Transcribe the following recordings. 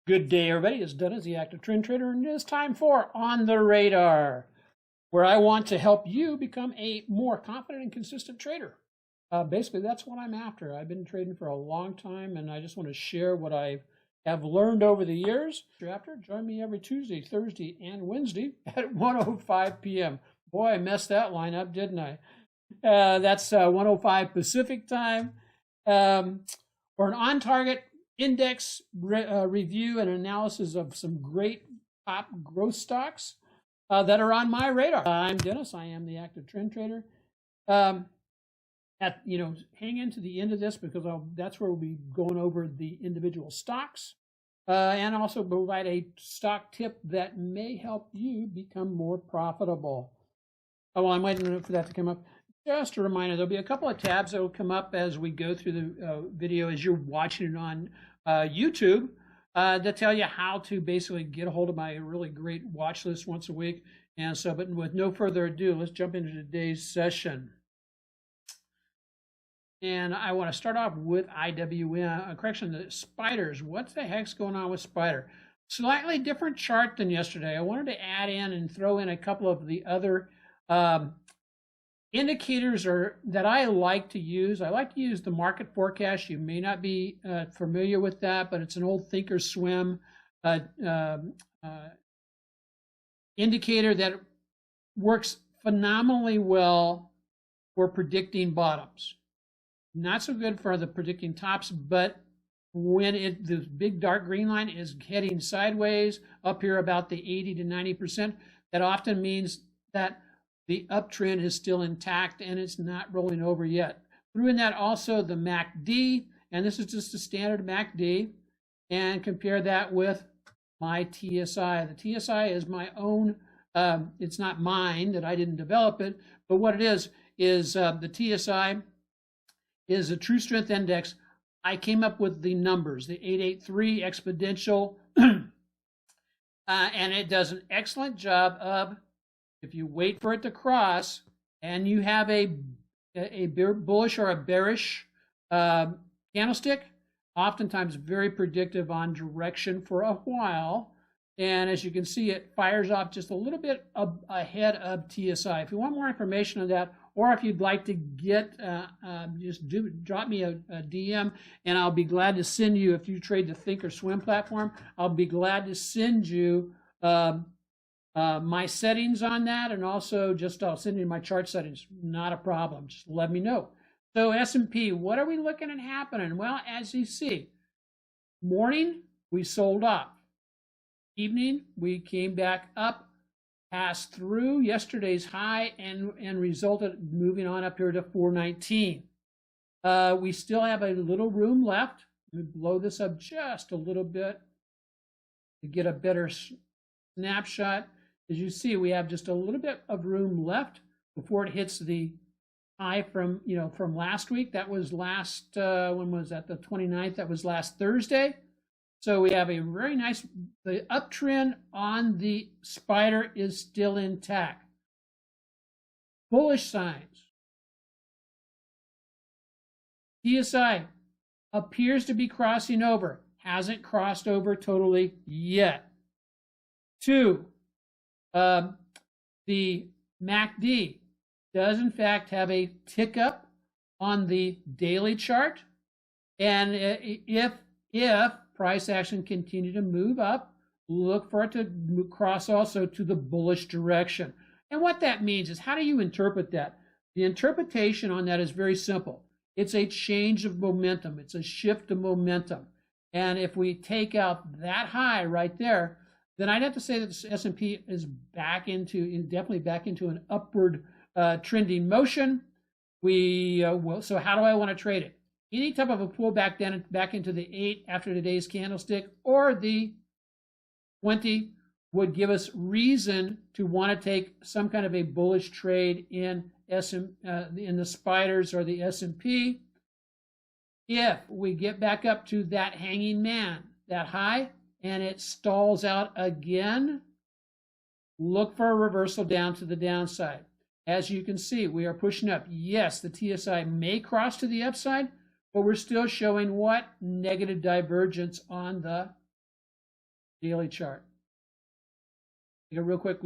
Good day, everybody. It's Dennis, the Active Trend Trader, and it's time for On the Radar, where I want to help you become a more confident and consistent trader. Basically, that's what I'm after. I've been trading for a long time, and I just want to share what I have learned over the years. Join me every Tuesday, Thursday, and Wednesday at 1:05 p.m. Boy, I messed that line up, didn't I? That's 1:05 Pacific time. For an on-target index review and analysis of some great top growth stocks that are on my radar. I'm Dennis. I am the Active Trend Trader. Hang into the end of this because that's where we'll be going over the individual stocks and also provide a stock tip that may help you become more profitable. While I'm waiting for that to come up, just a reminder, there'll be a couple of tabs that will come up as we go through the video as you're watching it on YouTube that tell you how to basically get a hold of my really great watch list once a week. And so, but with no further ado, let's jump into today's session. And I want to start off with the spiders. What the heck's going on with spider? Slightly different chart than yesterday. I wanted to add in and throw in a couple of the other indicators that I like to use. I like to use the market forecast. You may not be familiar with that, but it's an old Thinkorswim indicator that works phenomenally well for predicting bottoms. Not so good for the predicting tops, but when the big dark green line is heading sideways up here about the 80 to 90%, that often means that the uptrend is still intact and it's not rolling over yet. Through in that also the MACD, and this is just a standard MACD, and compare that with my TSI. The TSI is my own, it's not mine, that I didn't develop it, but what it is the TSI is a true strength index. I came up with the numbers, the 883 exponential, and it does an excellent job of, if you wait for it to cross and you have a bullish or a bearish candlestick, oftentimes very predictive on direction for a while. And as you can see, it fires off just a little bit ahead of TSI. If you want more information on that, or if you'd like to get, drop me a DM, and I'll be glad to send you, if you trade the Thinkorswim platform, I'll be glad to send you my settings on that, and also I'll send you my chart settings. Not a problem. Just let me know. So S&P, what are we looking at happening? Well, as you see, morning we sold off. Evening we came back up, passed through yesterday's high, and resulted moving on up here to 419. We still have a little room left. Let me blow this up just a little bit to get a better snapshot. As you see, we have just a little bit of room left before it hits the high from last week. That was last, when was that? The 29th. That was last Thursday. So we have a very nice, the uptrend on the spider is still intact. Bullish signs. TSI appears to be crossing over. Hasn't crossed over totally yet. 2. The MACD does in fact have a tick up on the daily chart, and if price action continue to move up, look for it to cross also to the bullish direction. And what that means is, how do you interpret that? The interpretation on that is very simple. It's a change of momentum. It's a shift of momentum. And if we take out that high right there, then I'd have to say that the S&P is definitely back into an upward trending motion. So how do I want to trade it? Any type of a pullback then back into the 8 after today's candlestick, or the 20 would give us reason to want to take some kind of a bullish trade in the spiders or the S&P. If we get back up to that hanging man, that high, and it stalls out again, look for a reversal down to the downside. As you can see, we are pushing up. Yes, the TSI may cross to the upside, but we're still showing what? Negative divergence on the daily chart. Take a real quick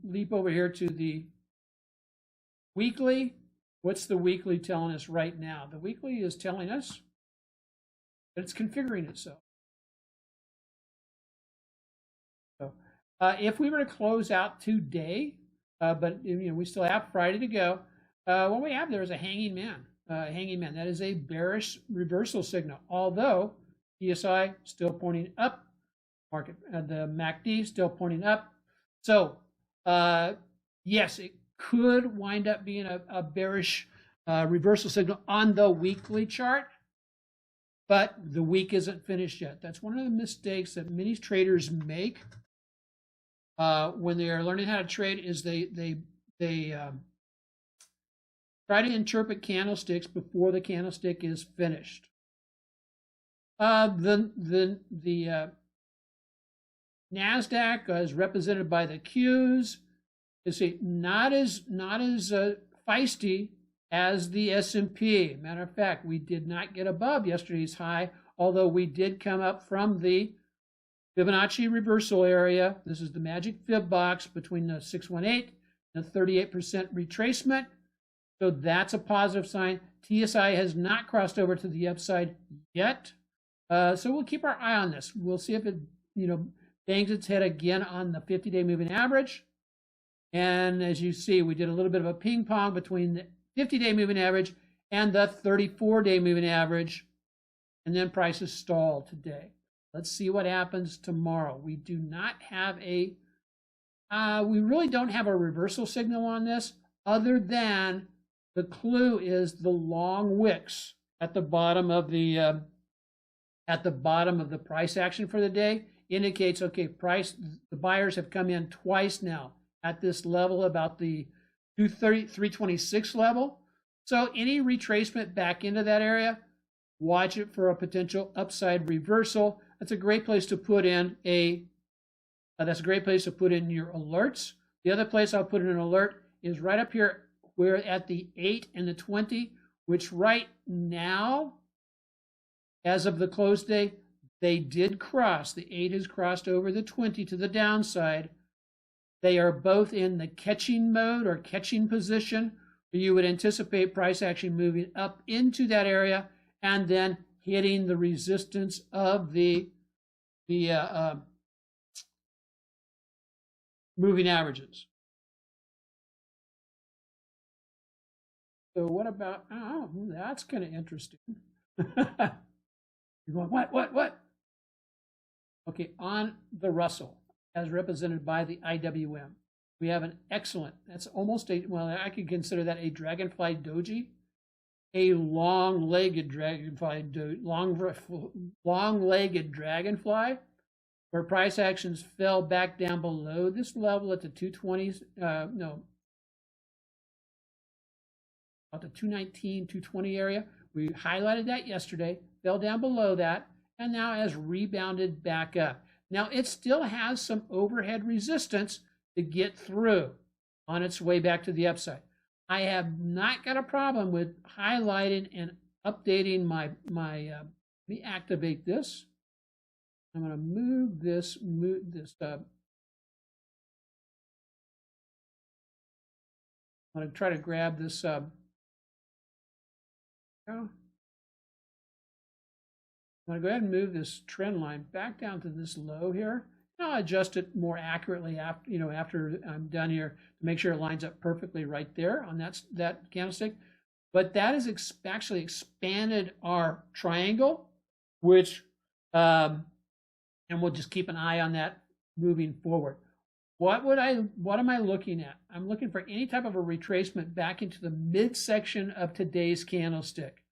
leap over here to the weekly. What's the weekly telling us right now? The weekly is telling us that it's configuring itself. So if we were to close out today, but we still have Friday to go, what we have there is a hanging man. Hanging man. That is a bearish reversal signal. Although PSI still pointing up, market the MACD still pointing up. So yes, it could wind up being a bearish reversal signal on the weekly chart, but the week isn't finished yet. That's one of the mistakes that many traders make when they are learning how to trade. Is they try to interpret candlesticks before the candlestick is finished. The NASDAQ is represented by the Qs. You see, not as feisty as the S&P. Matter of fact, we did not get above yesterday's high, although we did come up from the Fibonacci reversal area. This is the magic fib box between the 618 and the 38% retracement. So that's a positive sign. TSI has not crossed over to the upside yet. So we'll keep our eye on this. We'll see if it, bangs its head again on the 50-day moving average. And as you see, we did a little bit of a ping pong between the 50-day moving average and the 34-day moving average. And then prices stalled today. Let's see what happens tomorrow. We do not have we really don't have a reversal signal on this, other than the clue is the long wicks at the bottom of the price action for the day. Indicates, okay, the buyers have come in twice now at this level, about the 326 level. So any retracement back into that area, watch it for a potential upside reversal. That's a great place to put in your alerts. The other place I'll put in an alert is right up here. We're at the 8 and the 20, which right now, as of the close day, they did cross. The 8 has crossed over the 20 to the downside. They are both in the catching mode or catching position. You would anticipate price action moving up into that area and then hitting the resistance of the moving averages. So what about, oh, that's kind of interesting. You're going, what? Okay, on the Russell, as represented by the IWM, we have an excellent, that's almost I could consider that a dragonfly doji, a long-legged dragonfly, long-legged dragonfly, where price actions fell back down below this level at the 220s, about the 219, 220 area. We highlighted that yesterday, fell down below that, and now has rebounded back up. Now, it still has some overhead resistance to get through on its way back to the upside. I have not got a problem with highlighting and updating let me activate this. I'm going to move this I'm going to try to grab this I'm going to go ahead and move this trend line back down to this low here. And I'll adjust it more accurately after I'm done here to make sure it lines up perfectly right there on that candlestick. But that has actually expanded our triangle, which and we'll just keep an eye on that moving forward. What am I looking at? I'm looking for any type of a retracement back into the midsection of today's candlestick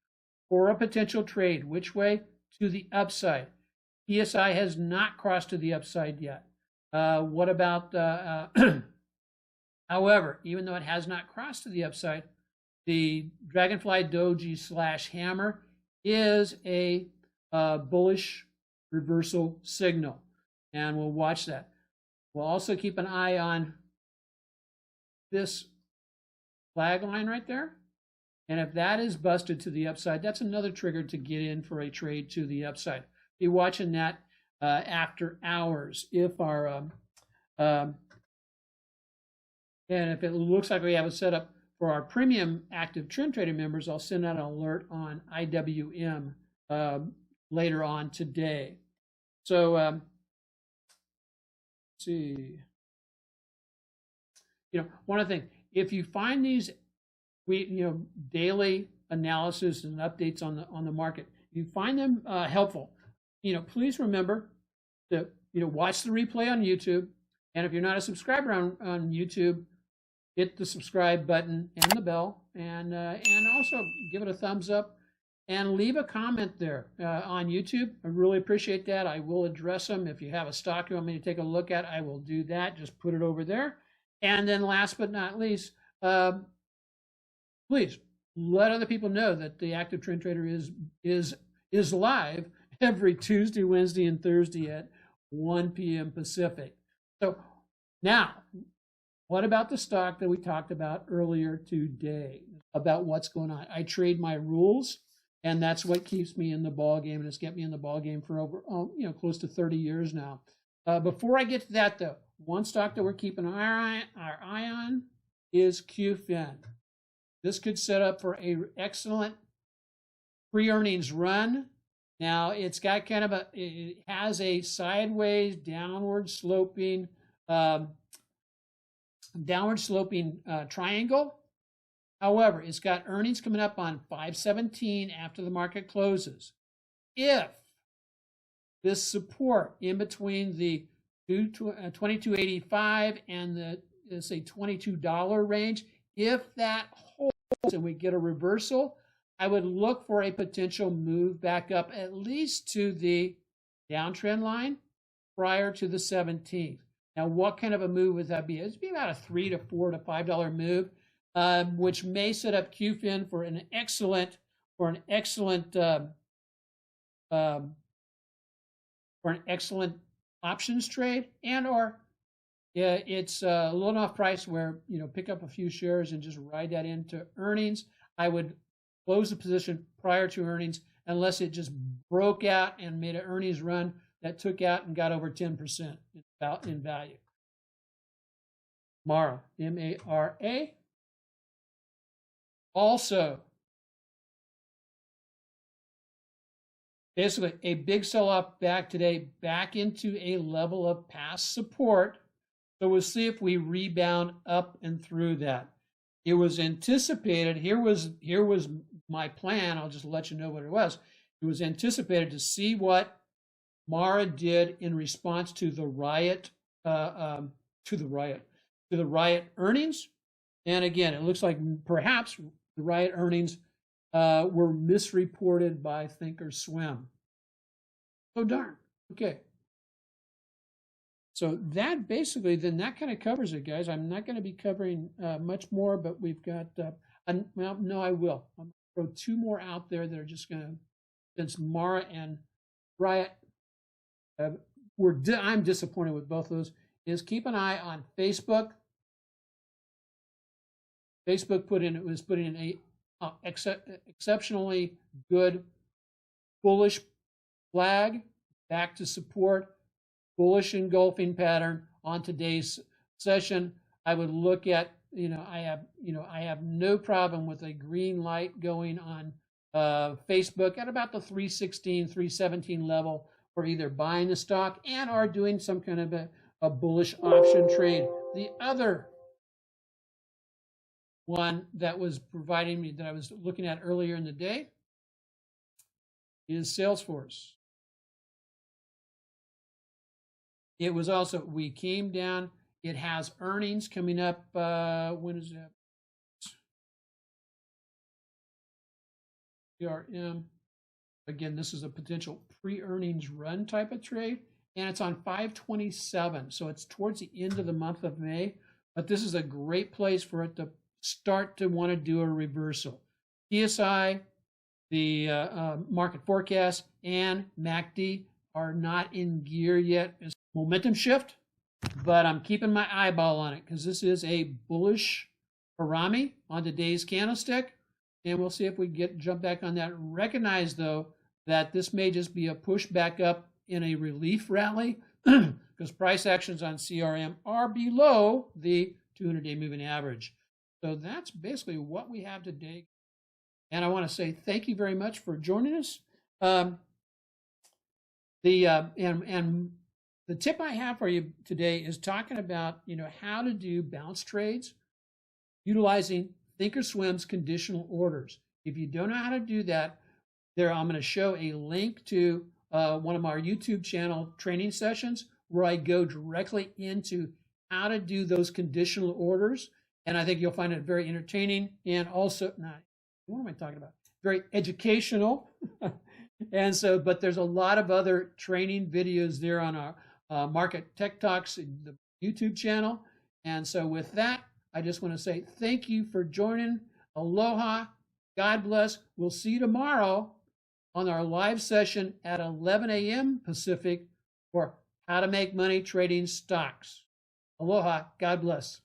for a potential trade. Which way? To the upside. PSI has not crossed to the upside yet. What about, however, even though it has not crossed to the upside, the Dragonfly Doji / Hammer is a bullish reversal signal, and we'll watch that. We'll also keep an eye on this flag line right there. And if that is busted to the upside, that's another trigger to get in for a trade to the upside. Be watching that. after hours. If our and if it looks like we have it set up for our premium active trend trader members, I'll send out an alert on IWM later on today. So let's see. One of the things, if you find these daily analysis and updates on the market, you find them helpful, please remember to watch the replay on YouTube. And if you're not a subscriber on YouTube, hit the subscribe button and the bell, and also give it a thumbs up and leave a comment there on YouTube. I really appreciate that. I will address them. If you have a stock you want me to take a look at, I will do that. Just put it over there. And then last but not least, please let other people know that the Active Trend Trader is live every Tuesday, Wednesday, and Thursday at 1 p.m. Pacific. So now, what about the stock that we talked about earlier today, about what's going on? I trade my rules, and that's what keeps me in the ball game, and it's kept me in the ball game for over close to 30 years now. Before I get to that, though, one stock that we're keeping our eye on is QFIN. This could set up for an excellent pre-earnings run. Now, it's got it has a sideways downward sloping triangle. However, it's got earnings coming up on 5/17 after the market closes. If this support in between the 22.85 and the say $22 range, if that holds and we get a reversal, I would look for a potential move back up at least to the downtrend line prior to the 17th. Now, what kind of a move would that be? It'd be about a $3 to $4 to $5 move, which may set up QFIN for an excellent options trade, and or it's a low enough price where pick up a few shares and just ride that into earnings. I would close the position prior to earnings unless it just broke out and made an earnings run that took out and got over 10% in value. Mara, M-A-R-A. Also, basically a big sell-off back today, back into a level of past support. So we'll see if we rebound up and through that. It was anticipated. Here was my plan. I'll just let you know what it was. It was anticipated to see what Mara did in response to the riot earnings. And again, it looks like perhaps the riot earnings were misreported by Thinkorswim. Oh darn. Okay. So that basically, then that kind of covers it, guys. I'm not going to be covering much more, but we've got, well, no, I will. I'm going to throw two more out there that are just going to, since Mara and Riot, I'm disappointed with both of those, is keep an eye on Facebook. Facebook was putting in a exceptionally good bullish flag back to support. Bullish engulfing pattern on today's session. I would look at, I have no problem with a green light going on Facebook at about the 316, 317 level for either buying the stock and or doing some kind of a bullish option trade. The other one that was providing me, that I was looking at earlier in the day, is Salesforce. It was also, we came down, it has earnings coming up, when is that? CRM. Again, this is a potential pre-earnings run type of trade, and it's on 5/27, so it's towards the end of the month of May, but this is a great place for it to start to want to do a reversal. PSI, the market forecast, and MACD are not in gear yet. It's momentum shift, but I'm keeping my eyeball on it because this is a bullish harami on today's candlestick, and we'll see if we jump back on that. Recognize, though, that this may just be a push back up in a relief rally because price actions on CRM are below the 200-day moving average. So that's basically what we have today. And I want to say thank you very much for joining us. And the tip I have for you today is talking about, how to do bounce trades utilizing Thinkorswim's conditional orders. If you don't know how to do that, I'm going to show a link to one of our YouTube channel training sessions where I go directly into how to do those conditional orders. And I think you'll find it very entertaining and also, what am I talking about? Very educational. And so, but there's a lot of other training videos there on our Market Tech Talks, the YouTube channel. And so with that, I just want to say thank you for joining. Aloha. God bless. We'll see you tomorrow on our live session at 11 a.m. Pacific for how to make money trading stocks. Aloha. God bless.